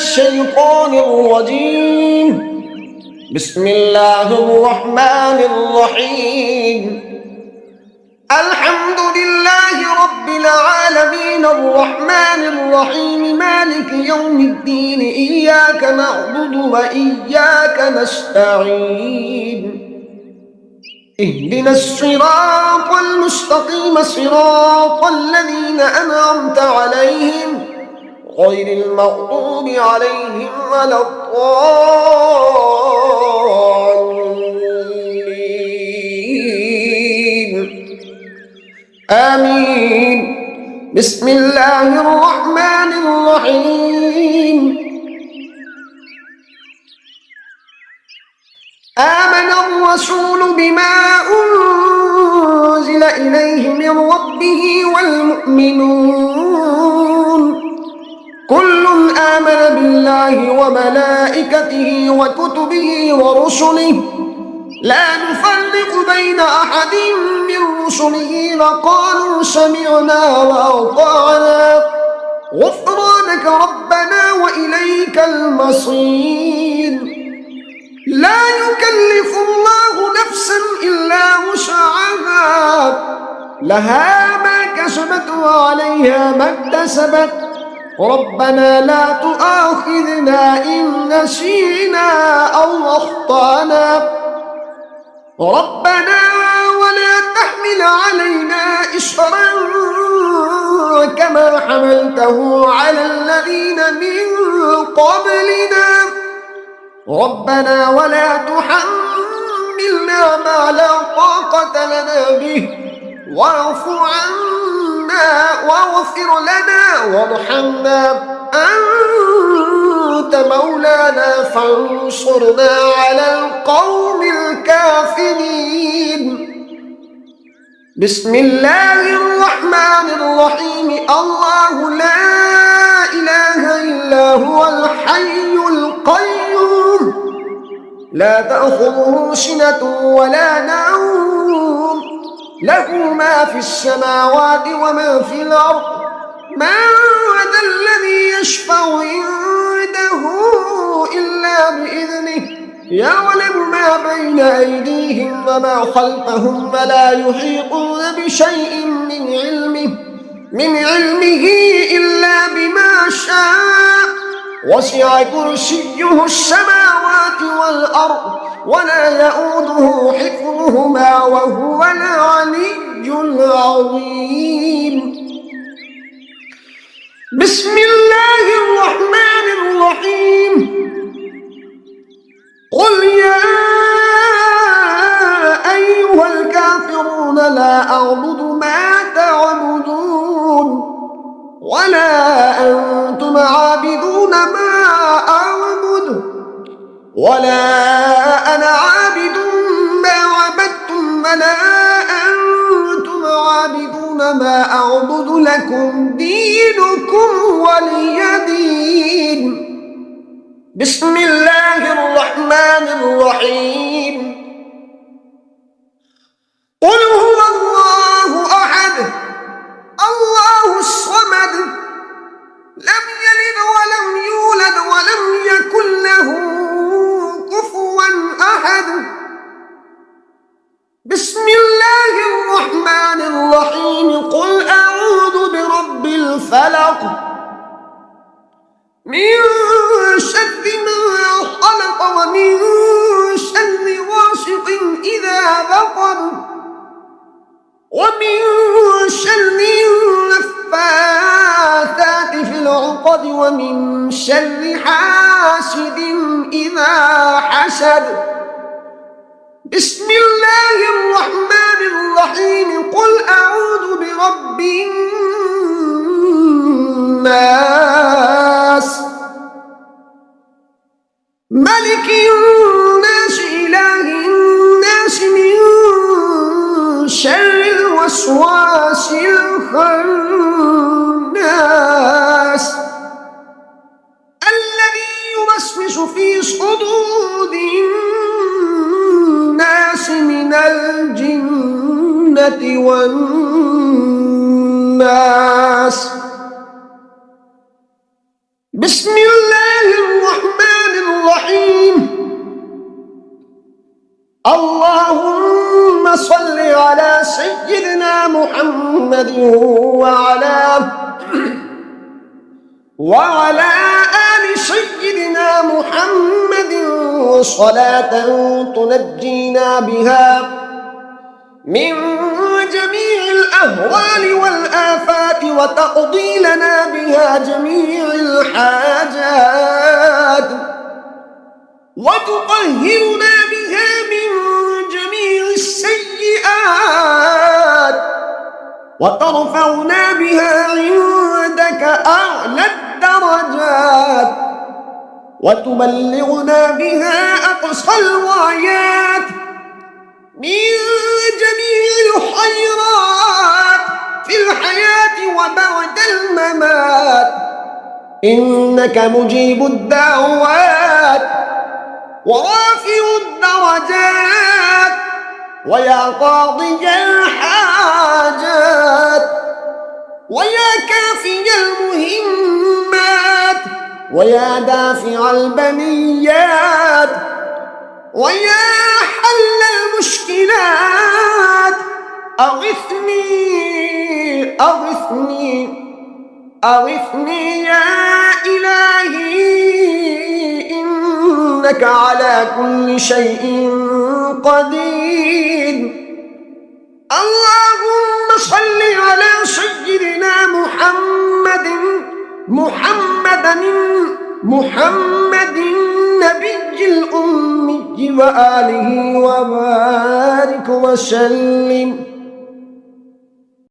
الشيطان الرجيم. بسم الله الرحمن الرحيم. الحمد لله رب العالمين الرحمن الرحيم مالك يوم الدين إياك نعبد وإياك نستعين. اهدنا الصراط المستقيم صراط الذين أنعمت عليهم غير المغضوب عليهم ولا الضالين. آمين. بسم الله الرحمن الرحيم. آمن الرسول بما أنزل إليه من ربه والمؤمنون كل آمن بالله وملائكته وكتبه ورسله لا نفرق بين أحد من رسله وقالوا سمعنا وأطعنا غفرانك ربنا وإليك المصير. لا يكلف الله نفسا إلا وسعها لها ما كسبت وعليها ما اكتسبت ربنا لا تؤاخذنا إن نسينا أو أخطأنا ربنا ولا تحمل علينا إصرا كما حملته على الذين من قبلنا ربنا ولا تحملنا ما لا طاقة لنا به واعف عنا واغفر لنا وارحمنا أنت مولانا فانصرنا على القوم الكافرين. بسم الله الرحمن الرحيم. الله لا إله إلا هو الحي القيوم لا تأخذه سنة ولا نوم له ما في السماوات وما في الأرض من ذا الذي يشفع عنده إلا بإذنه يعلم ما بين أيديهم وما خلفهم ولا يحيطون بشيء من علمه إلا بما شاء وسع كرسيه السماوات والأرض ولا يؤوده حفظهما وهو العلي العظيم. بسم الله الرحمن الرحيم. قل يا أيها الكافرون لا أعبد ما تعبدون ولا أنتم عابدون ما أعبد ولا أنا عابد ما عبدتم ولا أنتم عابدون ما أعبد لكم دينكم ولي دين. بسم الله الرحمن الرحيم. قل هو الله أحد الله الصمد لم يلد ولم يولد ولم يكن له كفوا أحد. بسم الله الرحمن الرحيم. قل أعوذ برب الفلق من شر ما خلق ومن شر غاسق إذا وقب ومن شر النفاثات في العقد ومن شر حاسد إذا حسد. بسم الله الرحمن الرحيم. قل أعوذ برب الناس ملك الناس إله الناس من شر الوسواس الخناس الذي يوسوس في صدور الناس من الجنة والناس. بسم الله اللهم صل على سيدنا محمد وعلى آل سيدنا محمد صلاة تنجينا بها من جميع الأهوال والآفات وتقضي لنا بها جميع الحاجات وتطهرنا بها من جميع السيئات وترفعنا بها عندك أعلى الدرجات وتبلغنا بها أقصى الغايات من جميع الخيرات في الحياة وبعد الممات إنك مجيب الدعوات ورافع الدرجات ويا قاضي الحاجات ويا كافي المهمات ويا دافع البليات ويا حل المشكلات أغثني يا إلهي إنك على كل شيء قدير. اللهم صل على سيدنا محمد النبي الأمي وآله وبارك وسلم.